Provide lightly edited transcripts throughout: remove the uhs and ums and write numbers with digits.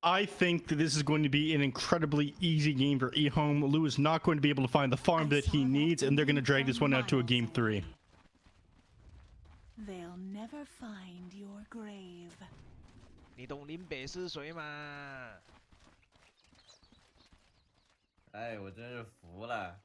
I think that this is going to be an incredibly easy game for EHOME. Lou is not going to be able to find the farm that he needs, and they're going to drag this one out to a game 3. They'll never find your grave. 你懂林北是谁吗？哎，我真是服了。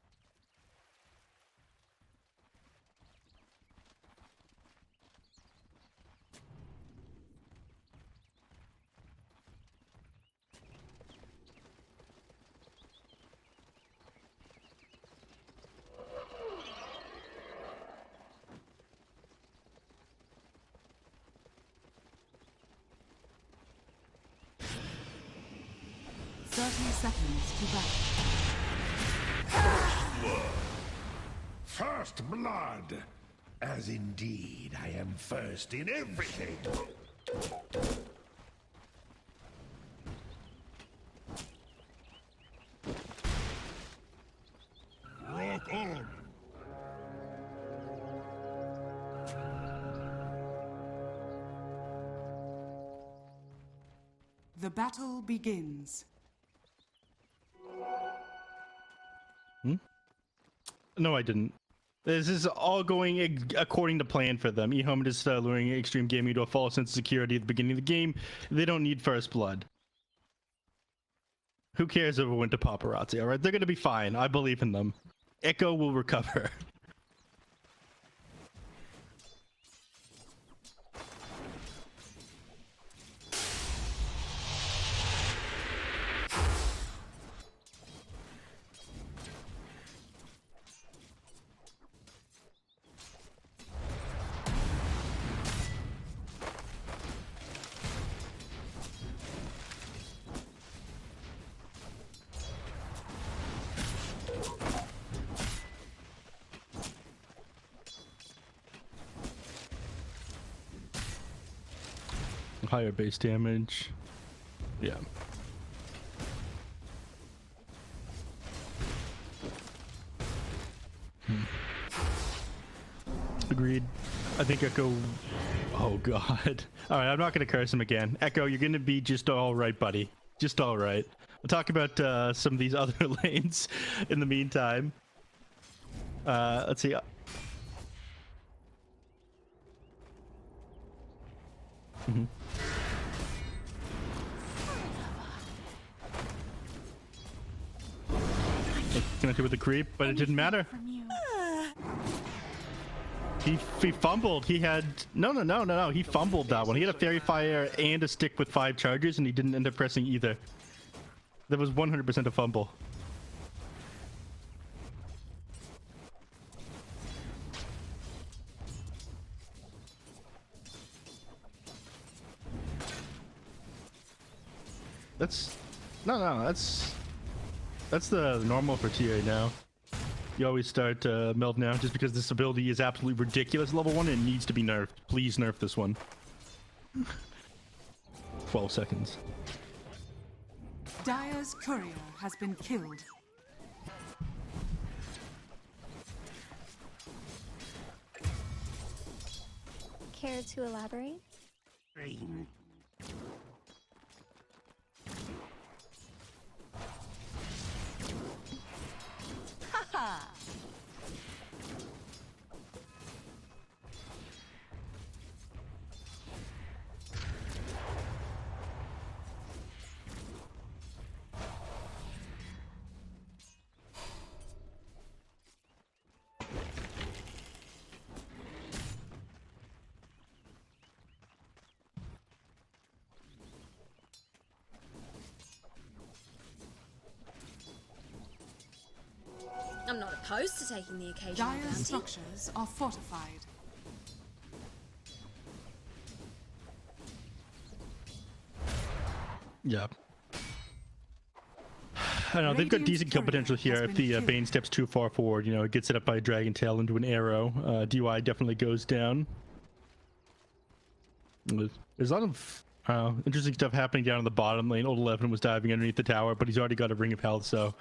30 seconds to battle. First blood! As indeed I am first in everything! Rock on! The battle begins. No, I didn't. This is all going according to plan for them. EHOME is luring Extreme Gaming to a false sense of security at the beginning of the game. They don't need first blood. Who cares if it went to Paparazi, alright? They're gonna be fine. I believe in them. Echo will recover. Higher base damage. Yeah. Agreed. I think Echo... Oh, God. Alright, I'm not going to curse him again. Echo, you're going to be just alright, buddy. Just alright. We'll talk about some of these other lanes in the meantime. Let's see. Connected with the creep, but it didn't matter. He fumbled. He had no. He fumbled that one. He had a fairy fire and a stick with 5 charges, and he didn't end up pressing either. That was 100% a fumble. That's the normal for TA now. You always start meld now just because this ability is absolutely ridiculous level 1 and it needs to be nerfed. Please nerf this one. 12 seconds. Dire's courier has been killed. Care to elaborate? Haha! I'm not opposed to taking the occasional Dire's bounty. structures are fortified. Yeah. I know they've got decent kill potential here if the Bane steps too far forward. You know, it gets it up by a Dragon Tail into an arrow. DUI definitely goes down. There's a lot of interesting stuff happening down in the bottom lane. Old 11 was diving underneath the tower, but he's already got a ring of health, so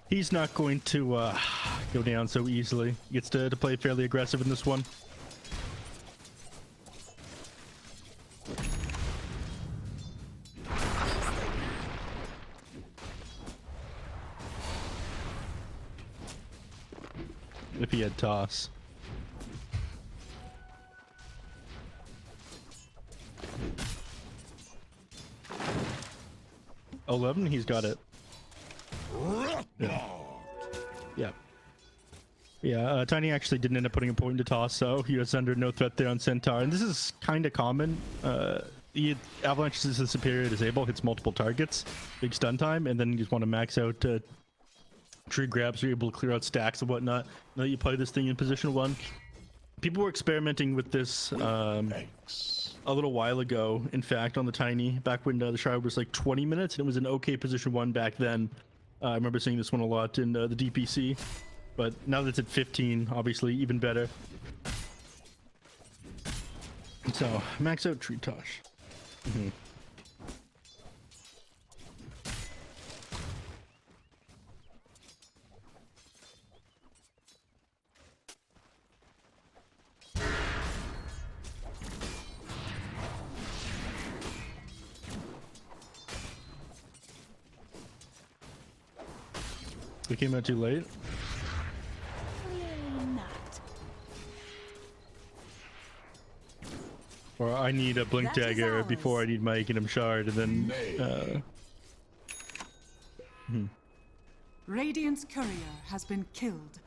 he's not going to go down so easily. He gets to play fairly aggressive in this one. if he had toss. $11, he's got it. Yeah, Tiny actually didn't end up putting a point into toss, so he was under no threat there on Centaur. And this is kind of common. Avalanche is a superior disable, hits multiple targets, big stun time, and then you just want to max out tree grabs, you're able to clear out stacks and whatnot. Now that you play this thing in position 1. People were experimenting with this a little while ago, in fact, on the Tiny, back when the Shiro was like 20 minutes, and it was an okay position 1 back then. I remember seeing this one a lot in the DPC, but now that it's at 15, obviously even better. So, max out Tree Tosh. We came out too late. Clearly not. Or I need a blink That is dagger ours. before I need my Kingdom Shard, and then Radiant's courier has been killed.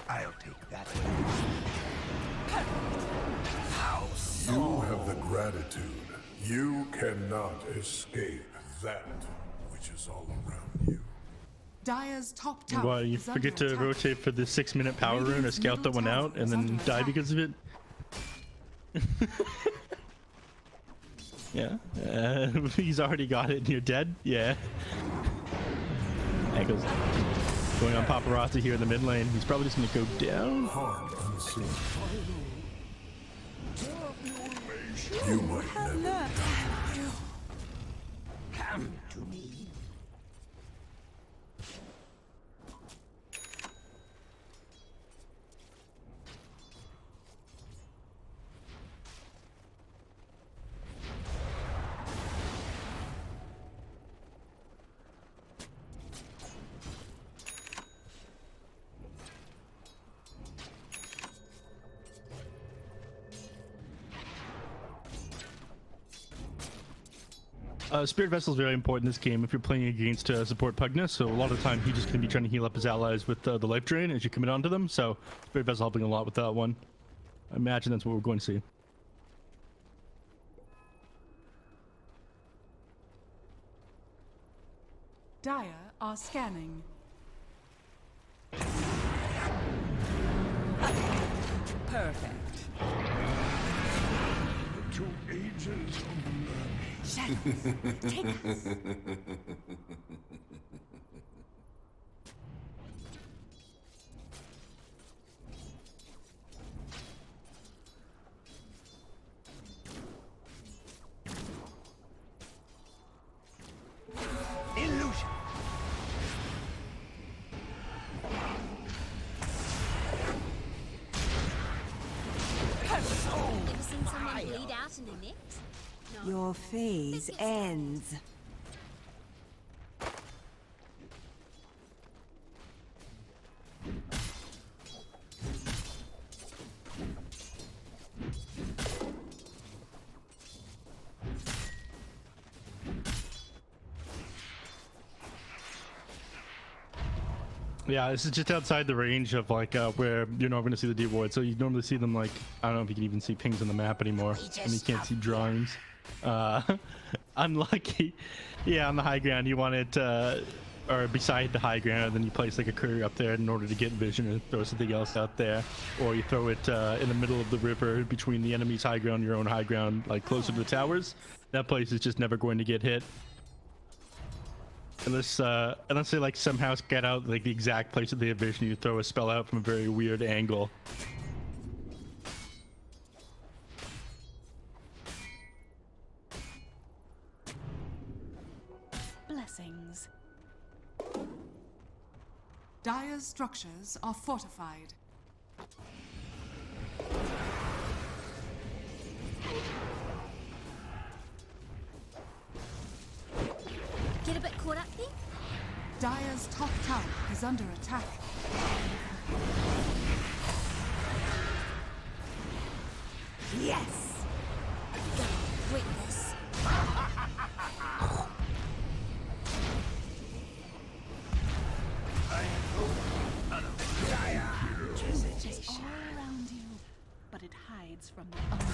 I'll take that. You have the gratitude. You cannot escape that which is all around you. Dire's top tower. Why you is under forget to attack. rotate for the 6-minute power rune or Radiant's scout that middle one out tower and is then under die attack. because of it? Yeah. He's already got it and you're dead? Yeah. Ankles. Going on Paparazi here in the mid lane. He's probably just gonna go down. Harm unseen. You might never. Come to me. Spirit Vessel is very important in this game if you're playing against support Pugnus, so a lot of the time he's just going to be trying to heal up his allies with the life drain as you commit onto them, so Spirit Vessel helping a lot with that one. I imagine that's what we're going to see. Dire are scanning. Perfect. To ages of Shadows, take us. Illusion. Ever seen someone bleed out in the neck? No. Your phase ends. Yeah, this is just outside the range of like where you're not going to see the D ward. So you normally see them like, I don't know if you can even see pings on the map anymore. And you can't see drawings. Unlucky. Yeah, on the high ground you want it, or beside the high ground, then you place like a courier up there in order to get vision and throw something else out there. Or you throw it in the middle of the river between the enemy's high ground and your own high ground, like closer to the towers. That place is just never going to get hit. Unless they like somehow get out like the exact place that they have vision, you throw a spell out from a very weird angle. Blessings. Dire's structures are fortified. Get a bit caught up there? Dire's top tower is under attack. Yes! Witness. It's all around you, but it hides from the unknown.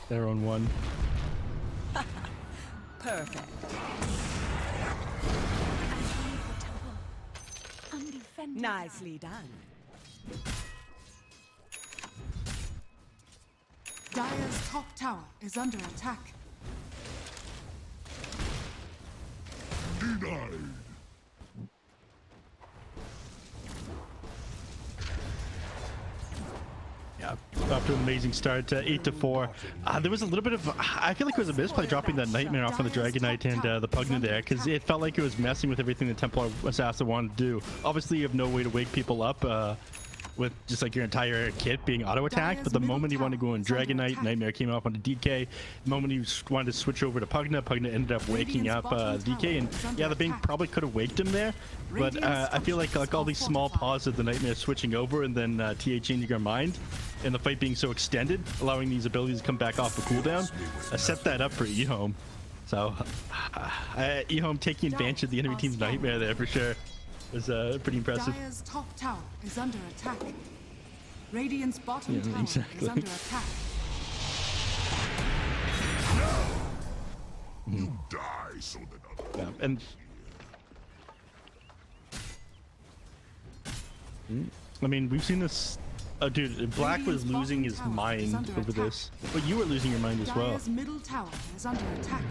They're on one. Perfect. Undefended. Nicely done. Dire's top tower is under attack. Denied. Yeah, after an amazing start, 8-4. There was a little bit of, I feel like it was a misplay dropping that Nightmare off on the Dragon Knight and the Pugna there, because it felt like it was messing with everything the Templar Assassin wanted to do. Obviously, you have no way to wake people up with just like your entire kit being auto-attacked, but the moment you want to go in Dragon Knight, Nightmare came off onto DK. The moment you wanted to switch over to Pugna, Pugna ended up waking up DK, and yeah, the Bing probably could have waked him there, but I feel like all these small pauses, the Nightmare switching over and then TA changing her mind, and the fight being so extended, allowing these abilities to come back off the cooldown, set that up for EHOME. So, EHOME taking advantage of the enemy team's Nightmare there for sure was pretty impressive. Dire's top tower is under attack. Radiant's bottom tower exactly. is under attack. You die so that others. Yeah, and I mean, we've seen this. Dude, Black was losing his mind over this, but you were losing your mind as well. Dire's middle tower is under attack.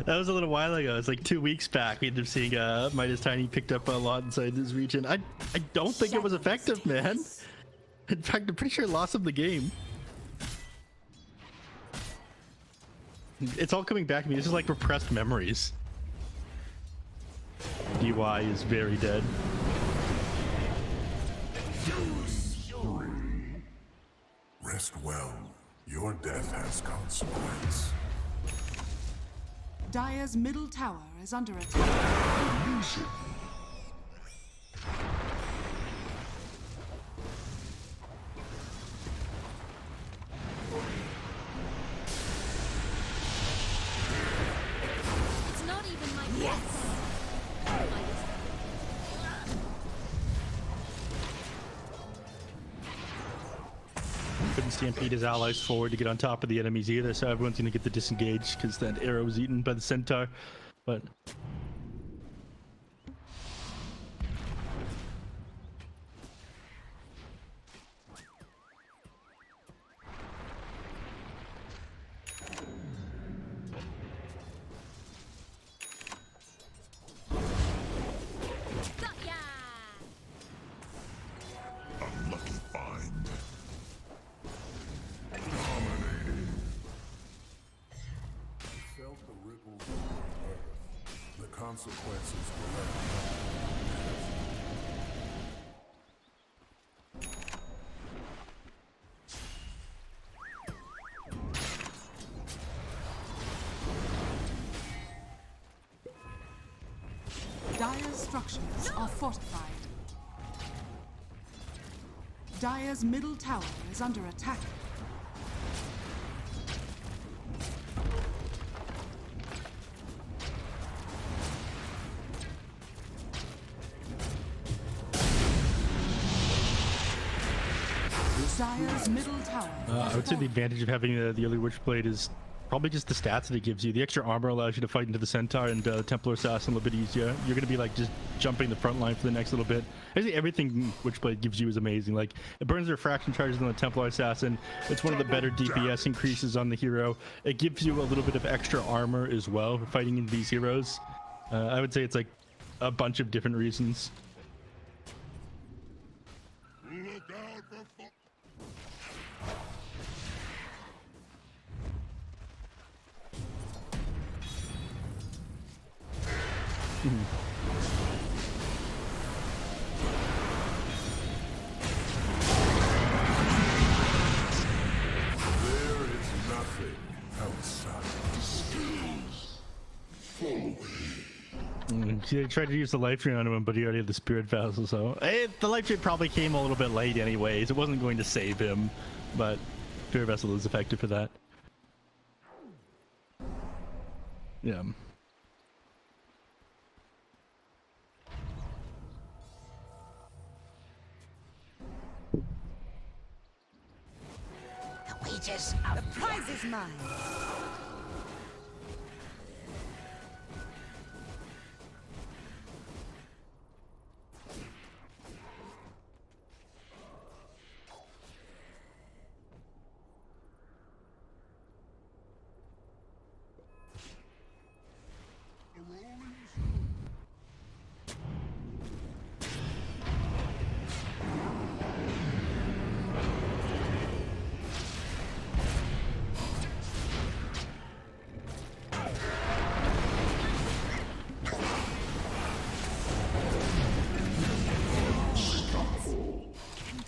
That was a little while ago. It's like 2 weeks back. We ended up seeing Midas Tiny picked up a lot inside this region. I don't think it was effective, man. In fact, I'm pretty sure it lost him the game. It's all coming back to me. This is like repressed memories. DY is very dead. Rest well. Your death has consequence. Dire's middle tower is under attack. It's not even my yes. Couldn't stampede his allies forward to get on top of the enemies either, so everyone's gonna get the disengage because that arrow was eaten by the centaur. But Got ya! Unlucky find. Dominating. Felt the ripples of the earth. The consequences were left. Dire's structures are fortified. Dire's middle tower is under attack. Dire's middle tower. I would say the advantage of having the early Witchblade is probably just the stats that it gives you. The extra armor allows you to fight into the Centaur and Templar Assassin a little bit easier. You're going to be like just jumping the front line for the next little bit. Basically everything Witchblade gives you is amazing. Like it burns refraction charges on the Templar Assassin. It's one of the better DPS increases on the hero. It gives you a little bit of extra armor as well for fighting in these heroes. I would say it's like a bunch of different reasons. There is nothing outside. They tried to use the life drain on him, but he already had the spirit vessel, so the life drain probably came a little bit late anyways. It wasn't going to save him, but spirit vessel is effective for that. Yeah. The prize is mine.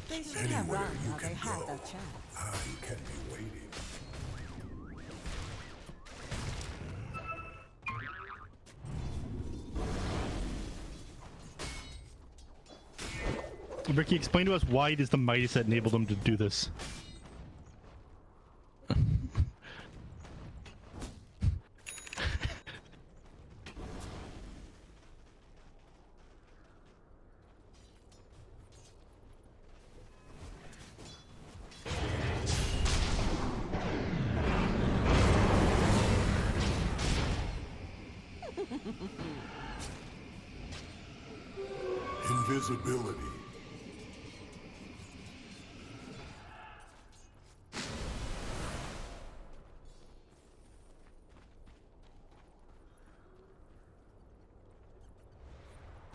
They should have Anywhere run you while they can had go. their chance. I can be waiting. Ricky, explain to us why it is the Mighty Set enabled them to do this. Invisibility.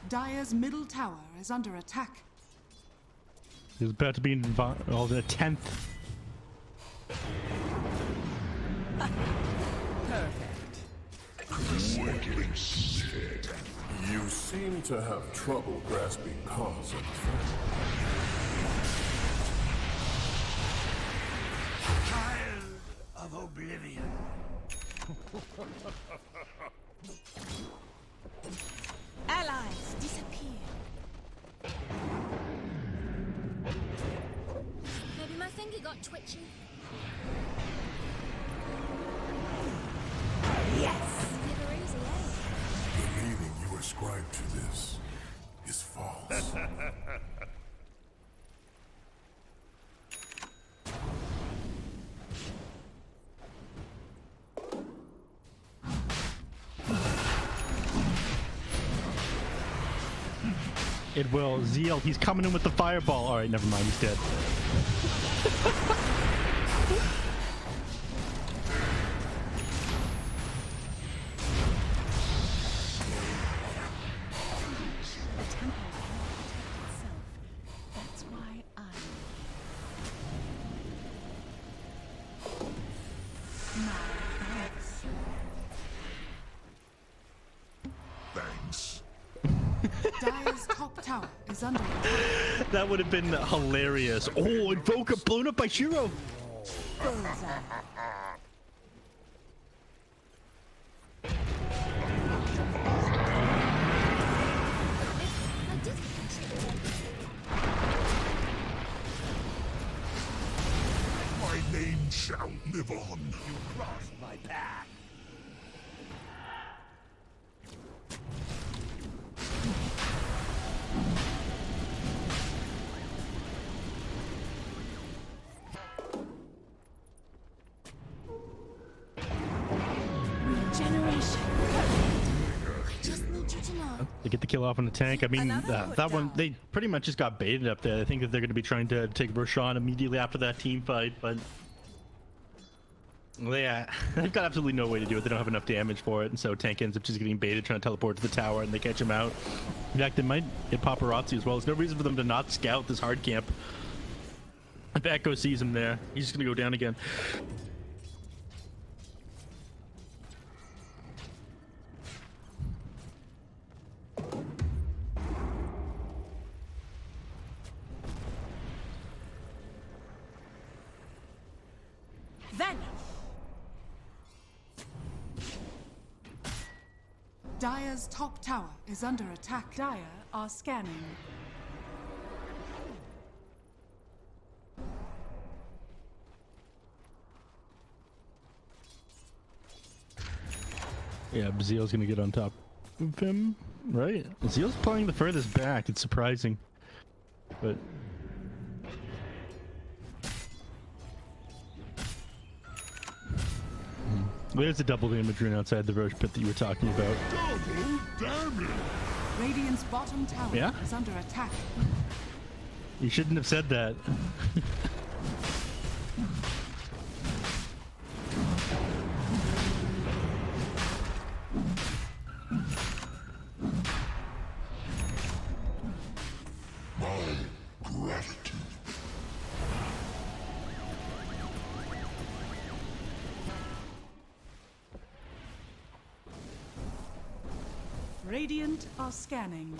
Dire's middle tower is under attack. There's about to be the 10th. Perfect. You seem to have trouble grasping cause and effect. Of oblivion. Allies disappear. Maybe my finger got twitchy. Yes. Never easy, eh? The meaning you ascribe to this is false. It will. Zeal, he's coming in with the fireball. Alright, never mind, he's dead. The temple cannot protect itself. That's why I my thanks. Thanks. Dire's top tower is under attack. That would have been hilarious. Oh, Invoker blown up by Shiro. Bullseye. I did catch it. My name shall live on. You crossed my path. They get the kill off on the tank. I mean, that one, they pretty much just got baited up there. I think that they're going to be trying to take Roshan immediately after that team fight, but they've got absolutely no way to do it. They don't have enough damage for it, and so tank ends up just getting baited, trying to teleport to the tower, and they catch him out. In fact, they might hit Paparazi as well. There's no reason for them to not scout this hard camp. If Echo sees him there, he's just going to go down again. Vanish! Dire's top tower is under attack. Dire are scanning. Yeah, Zeal's gonna get on top of him, right? Zeal's playing the furthest back. It's surprising, but there's the double damage rune outside the Roche pit that you were talking about. Double damage! Radiant's bottom tower Yeah? is under attack. You shouldn't have said that. Gratitude. Radiant are scanning.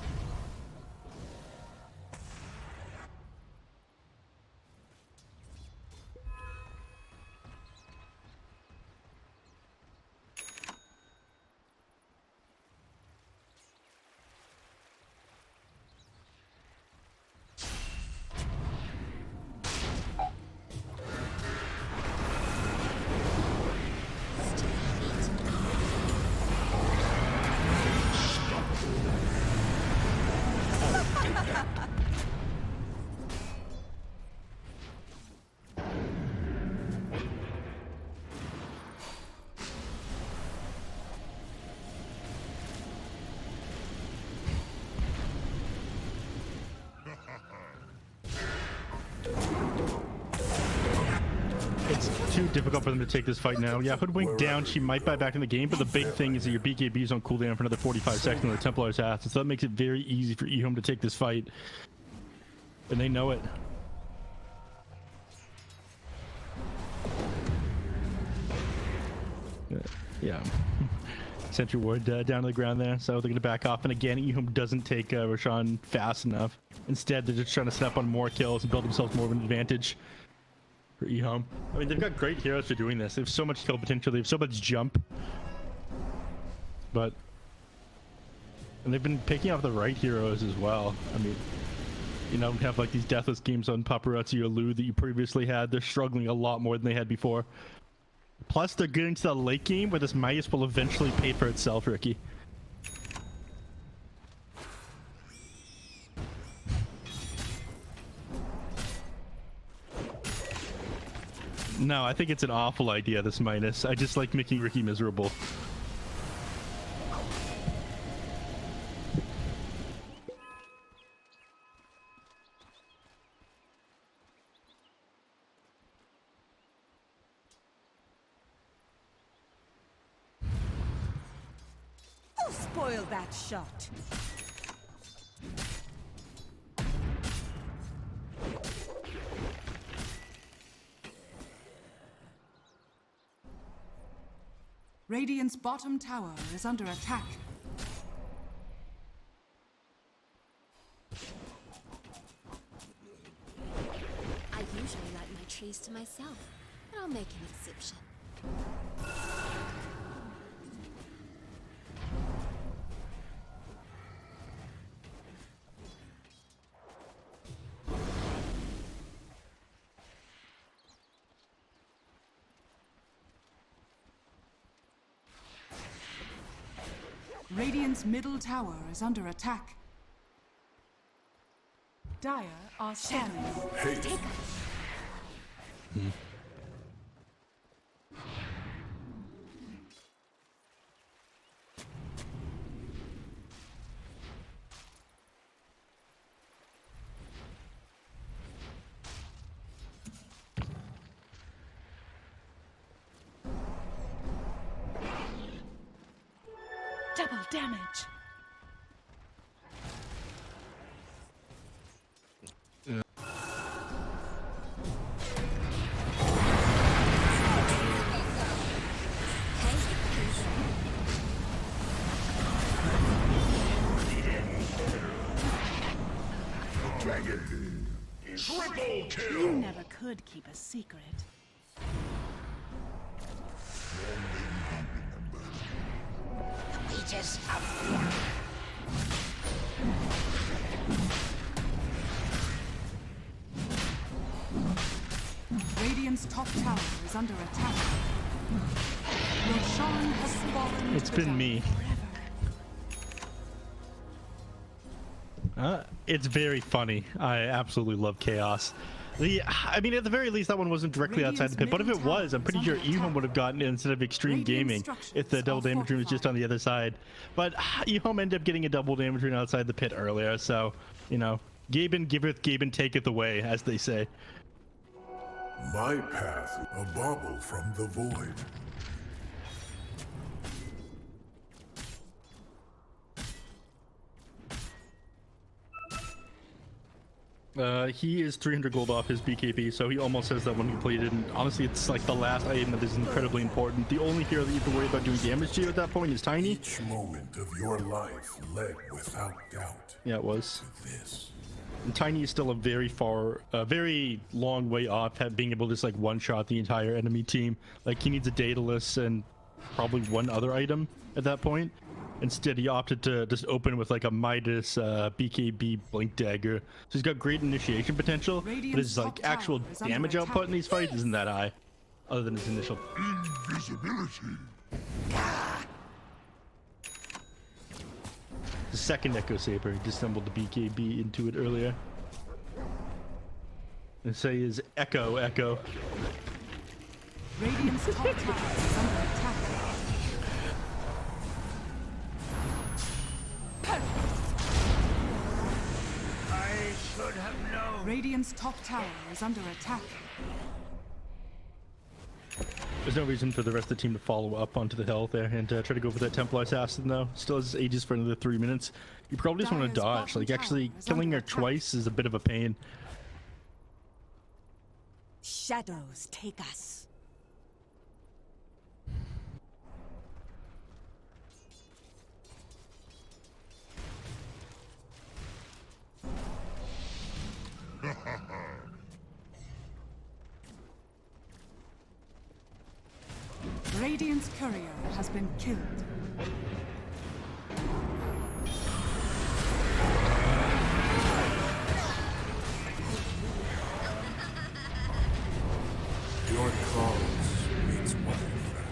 It's too difficult for them to take this fight now. Yeah, Hoodwink down. She might buy back in the game, but the big thing is that your BKB is on cooldown for another 45 seconds on the Templar's ass, so that makes it very easy for EHOME to take this fight. And they know it. Yeah. Sentry ward down to the ground there, so they're going to back off. And again, EHOME doesn't take Roshan fast enough. Instead, they're just trying to set up on more kills and build themselves more of an advantage for EHOME. I mean, they've got great heroes for doing this. They have so much kill potential. They have so much jump. And they've been picking off the right heroes as well. I mean, you know, have like these deathless games on Paparazi or Lu that you previously had. They're struggling a lot more than they had before. Plus, they're getting to the late game where this Midas will eventually pay for itself, Ricky. No, I think it's an awful idea, this Midas. I just like making Ricky miserable. Who spoiled that shot? Radiant's bottom tower is under attack. I usually like my trees to myself, but I'll make an exception. Radiant's middle tower is under attack. Dire are scanning. Haste. Double damage. Triple kill! You never could keep a secret. Radiant's top tower is under attack. Roshan has fallen. It's to the been me. It's very funny. I absolutely love chaos. I mean, at the very least, that one wasn't directly outside the pit. But if it was, I'm pretty sure EHOME would have gotten it instead of Extreme Gaming if the double damage room was just on the other side. But EHOME ended up getting a double damage room outside the pit earlier. So, you know, Gaben giveth, Gaben taketh away, as they say. My path, a bauble from the void. He is 300 gold off his BKB, so he almost has that one completed. And honestly, it's like the last item that is incredibly important. The only hero that you have to worry about doing damage to at that point is Tiny. Each moment of your life led without doubt Yeah, it was. to this. And Tiny is still a very long way off being able to just like one-shot the entire enemy team. Like, he needs a Daedalus and probably one other item at that point. Instead, he opted to just open with like a Midas BKB Blink Dagger. So he's got great initiation potential, but his like actual damage output in these fights isn't that high, other than his initial. Invisibility. The second Echo Saber, he disassembled the BKB into it earlier. And say is Echo. Radiant's top tower is under attack. I should have known. Radiant's top tower is under attack. There's no reason for the rest of the team to follow up onto the hill there and try to go for that Templar Assassin though. Still has Aegis for another 3 minutes. You probably just want to Dire's dodge. bottom Like, actually tower is killing under her attack. twice is a bit of a pain. Shadows take us. Radiant's courier has been killed. Your cause means one friend.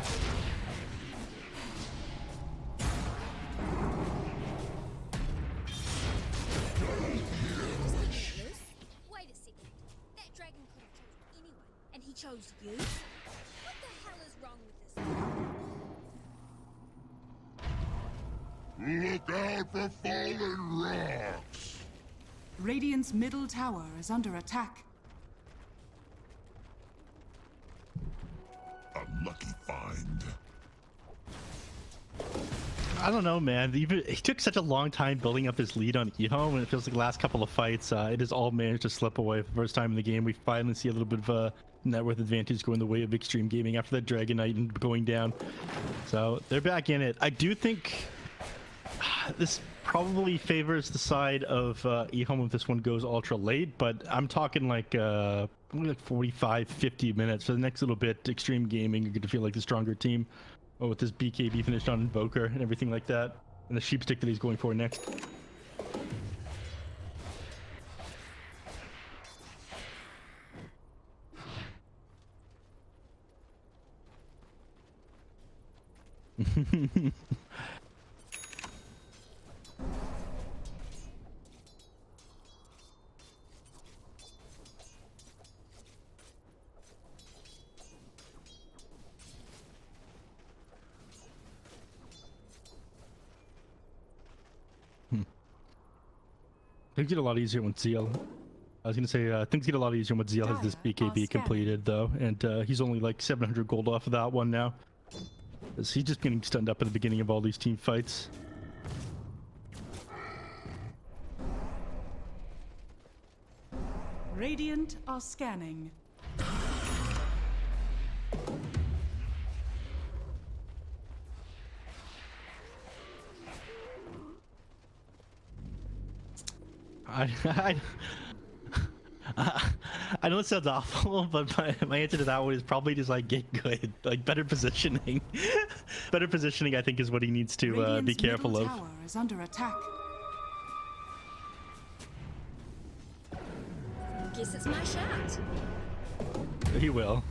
Wait a second. That dragon could have chose anyone, and he chose you? What the hell is wrong with this guy? Look out for fallen rocks! Radiant's middle tower is under attack. A lucky find. I don't know, man. He took such a long time building up his lead on EHOME, and it feels like the last couple of fights, it has all managed to slip away for the first time in the game. We finally see a little bit of a net worth advantage going the way of Extreme Gaming after that Dragon Knight and going down. So they're back in it. I do think this probably favors the side of EHOME if this one goes ultra late, but I'm talking like probably like 45-50 minutes. For the next little bit, Extreme Gaming are going to feel like the stronger team. Oh, with this BKB finished on Invoker and everything like that, and the sheepstick that he's going for next. Things get a lot easier when Zeal. I was gonna say things get a lot easier when Zeal has this BKB completed though, and he's only like 700 gold off of that one now. He's just getting stunned up at the beginning of all these team fights. Radiant are scanning. I know it sounds awful, but my answer to that one is probably just like get good, like better positioning. Better positioning, I think, is what he needs to be Radiant's careful middle of. tower is under attack. Guess it's my shot. He will.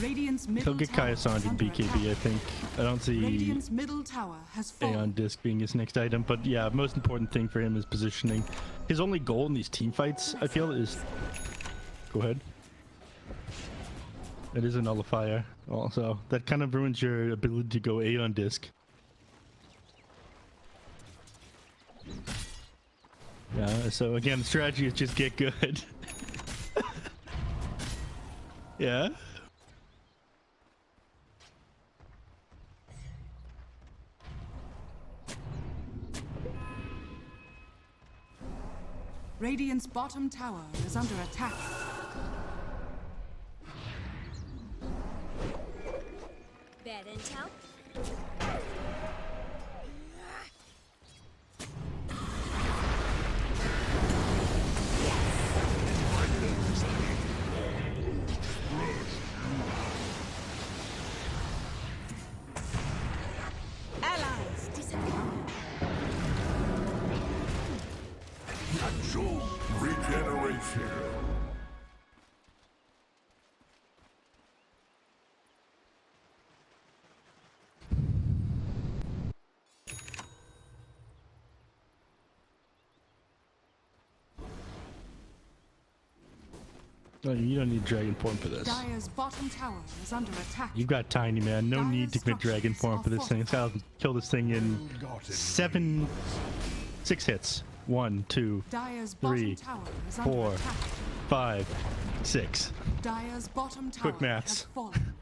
Radiant's He'll middle get tower Kaya is in under BKB, I attack. think. I don't see Radiant's middle tower has Aeon fallen. Disc being his next item, but yeah, most important thing for him is positioning. His only goal in these team fights, I feel, is... Go ahead. It is a nullifier, also. That kind of ruins your ability to go Aeon Disc. Yeah, so again, the strategy is just get good. Yeah? Radiant's bottom tower is under attack. Bad intel. Allies disappear. Regeneration. No, you don't need Dragon Form for this. Dire's bottom tower is under attack. You've got Tiny, man. No need to commit Dragon Form for this thing. It's gotta kill this thing in 6 hits. 1, 2, Dire's 3, bottom tower is under 4, attack. 5, 6. Dire's bottom tower Quick maths. has fallen.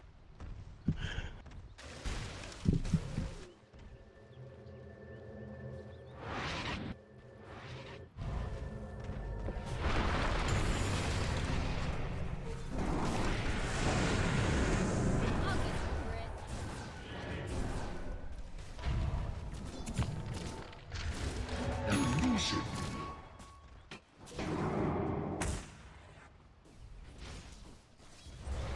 I'll get over it.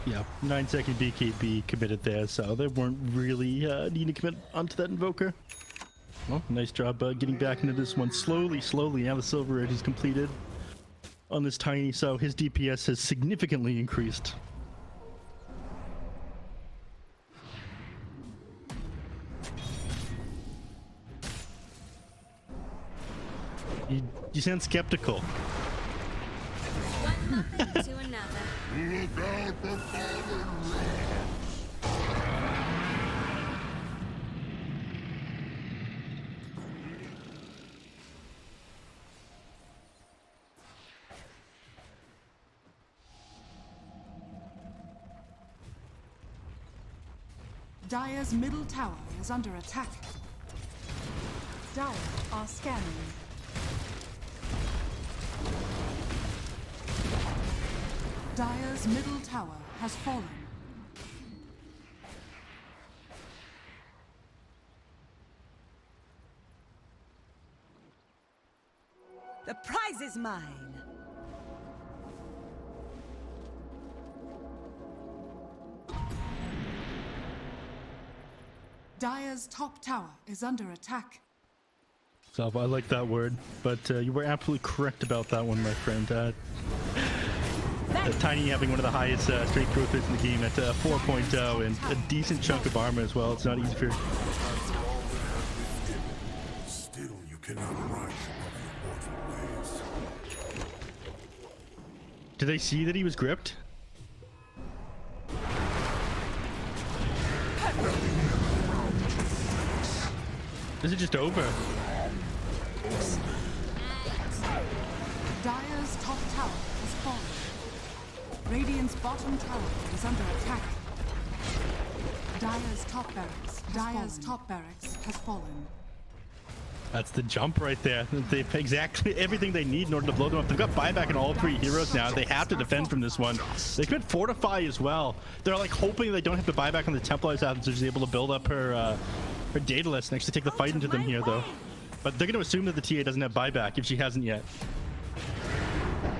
Yeah, 9-second BKB committed there, so they weren't really needing to commit onto that Invoker. Well, nice job getting back into this one slowly. Now the Silver Edge is completed on this Tiny, so his DPS has significantly increased. You sound skeptical. One muppet to another. Dire's middle tower is under attack. Dire are scanning. Dire's middle tower has fallen. The prize is mine. Dire's top tower is under attack. So I like that word, but you were absolutely correct about that one, my friend. Tiny having one of the highest strength growth rates in the game at 4.0 and a decent chunk of armor as well. It's not easy for... Still, you cannot rise above your mortal ways. Did they see that he was gripped? Is it just over? Dire's top tower has fallen. Radiant's bottom tower is under attack. Dire's top barracks has fallen. That's the jump right there. They have exactly everything they need in order to blow them up. They've got buyback on all 3 heroes now. They have to defend from this one. They could fortify as well. They're like hoping they don't have to buy back on the Templars after she's able to build up her data list next to take the fight into them here though. But they're going to assume that the TA doesn't have buyback if she hasn't yet.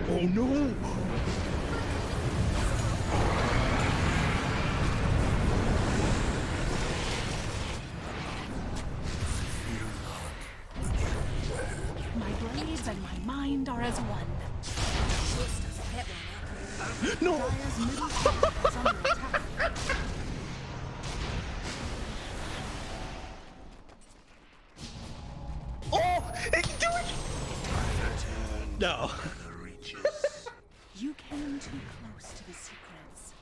Oh no! My blades and my mind are as one. No! Dire's middle tower is under attack. Oh! It can do it! No. You came too close to the secrets.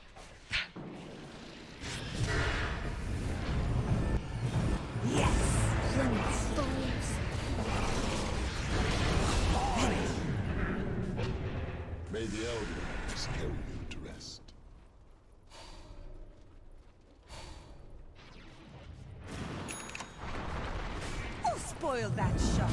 May the elders carry you to rest. Who spoiled that shot?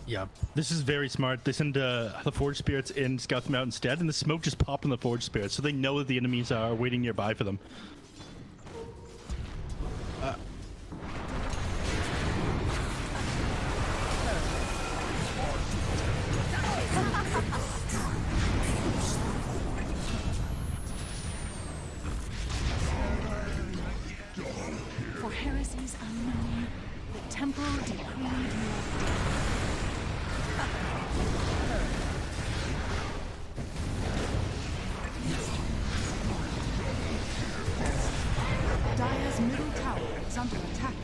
Yeah, this is very smart. They send the Forge Spirits in, scout them out instead, and the smoke just popped on the Forge Spirits, so they know that the enemies are waiting nearby for them. For heresies unknown, the temple decreed your death. Dire's middle tower is under attack.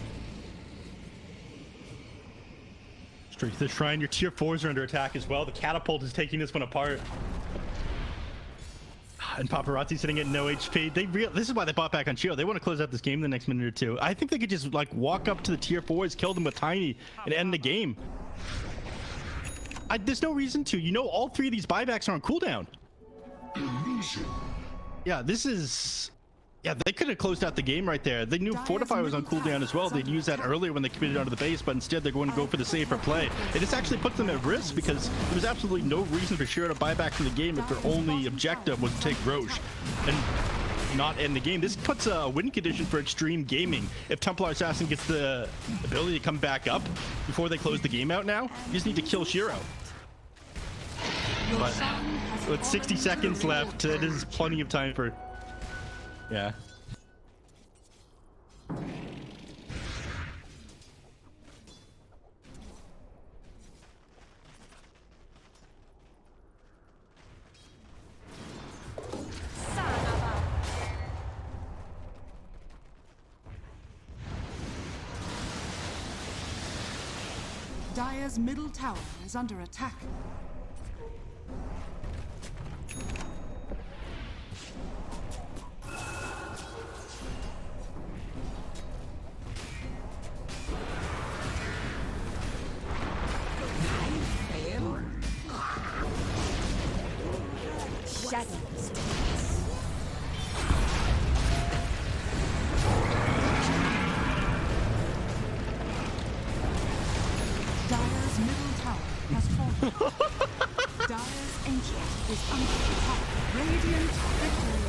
Straight to the shrine. Your tier 4s are under attack as well. The catapult is taking this one apart. And Paparazi sitting at no HP. This is why they bought back on Shiro. They want to close out this game the next minute or two. I think they could just like walk up to the tier 4s, kill them with Tiny, and end the game. There's no reason to. You know, all 3 of these buybacks are on cooldown. Illusion. Yeah, this is... Yeah, they could have closed out the game right there. They knew Fortify was on cooldown as well. They'd use that earlier when they committed onto the base, but instead they're going to go for the safer play. It just actually puts them at risk because there was absolutely no reason for Shiro to buy back from the game if their only objective was to take Roche and not end the game. This puts a win condition for Extreme Gaming. If Templar Assassin gets the ability to come back up before they close the game out now, you just need to kill Shiro. But with 60 seconds left, it is plenty of time for... Yeah. Dire's middle tower is under attack. Shadows. Dire's middle tower has fallen. Dire's ancient is under attack. Radiant victory.